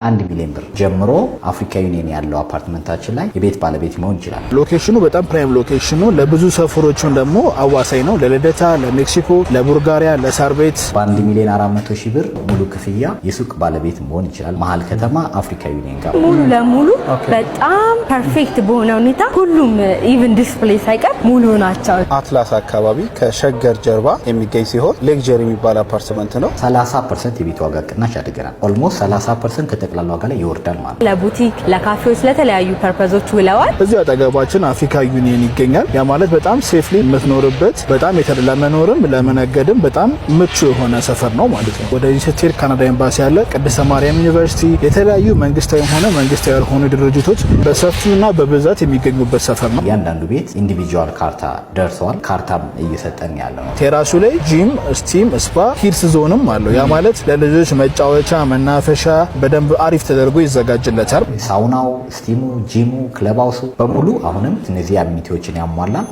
1 ሚሊዮን ብር ጀምሮ አፍሪካ ዩኒየን ያለው አፓርትመንታችን ላይ የቤት ባለቤት መሆን ይችላል። ሎኬሽኑ በጣም ፕራይም ሎኬሽን ነው። ለብዙ ሰፈሮችን ደግሞ አዋሳኝ ነው። ለልደታ፣ ለሜክሲኮ፣ ለቡልጋሪያ፣ ለሳር ቤት በ1 ሚሊዮን 400 ሺህ ብር ሙሉ ክፍያ የሱቅ ባለቤት መሆን ይችላል። መሀል ከተማ አፍሪካ ዩኒየን ጋር ሙሉ ለሙሉ በጣም ፐርፌክት በሆነ ሁኔታ ሁሉም ኢቭን ዲስፕሌይ ሳይቀር ሙሉ ናቸው። አትላስ አካባቢ ከሸገር ጀርባ የሚገኝ ሲሆን ሌክዠሪ የሚባል አፓርትመንት ነው። 30% የቤት ዋጋ ቅናሽ አድርገናል። ኦልሞስት 30% ከተቀላለው ዋጋ ላይ ይወርዳል ማለት ነው። ለቡቲክ፣ ለካፌዎች፣ ለተለያዩ ፐርፐዞች ውለዋል። እዚህ አጠገባችን አፍሪካ ዩኒየን ይገኛል። ያ ማለት በጣም ሴፍሊ የምትኖርበት በጣም ለመኖርም ለመነገድም በጣም ምቹ የሆነ ሰፈር ነው ማለት ነው። ወደዚህ ስትሄድ ካናዳ ኤምባሲ ያለ፣ ቅድስተ ማርያም ዩኒቨርሲቲ፣ የተለያዩ መንግስታዊ ሆነ መንግስታዊ ያልሆኑ ድርጅቶች በሰፊውና በብዛት የሚገኙበት ሰፈር ነው። እያንዳንዱ ቤት ኢንዲቪጁዋል ካርታ ደርሰዋል። ካርታም እየሰጠን ያለ ነው። ቴራሱ ላይ ጂም፣ ስቲም፣ ስፓ፣ ኪድስ ዞንም አለው። ያ ማለት ለልጆች መጫወቻ መናፈሻ በደንብ አሪፍ ተደርጎ ይዘጋጅለታል። ሳውናው፣ ስቲሙ፣ ጂሙ፣ ክለብ ሃውሱ በሙሉ አሁንም እነዚህ አሚኒቲዎችን ያሟላል።